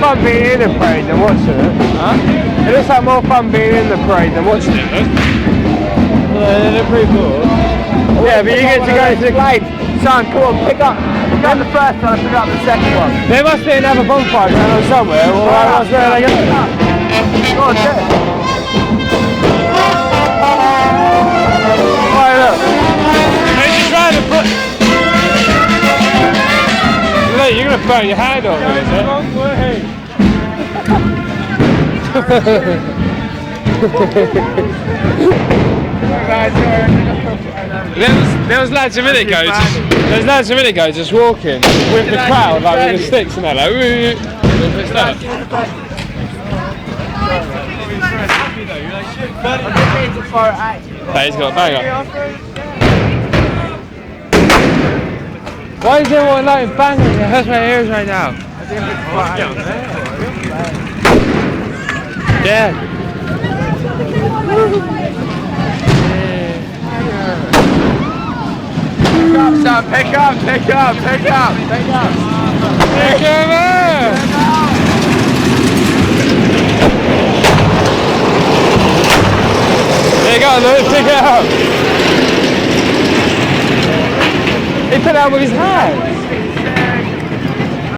fun being in the parade than watching it. Huh? It looks like more fun being in the parade than watching it. Yeah, they're pretty cool. Yeah, but you get to go to the glade. Son, come on, pick up the first one and pick up the second one. There must be another bonfire going on somewhere. Well, where are they going? Go on, do it. Right, look. They're just trying to put... Look, you're going to burn your hand off with it. Wrong way. There was lads a minute ago. There was lads a minute ago just walking with the crowd, like with the sticks and that, like. What's that? He's got a banger. Why is everyone like banging? It hurts my ears right now. Yeah. Son, pick up. Pick him up! There you go, look, pick it up! He put it out with his hands!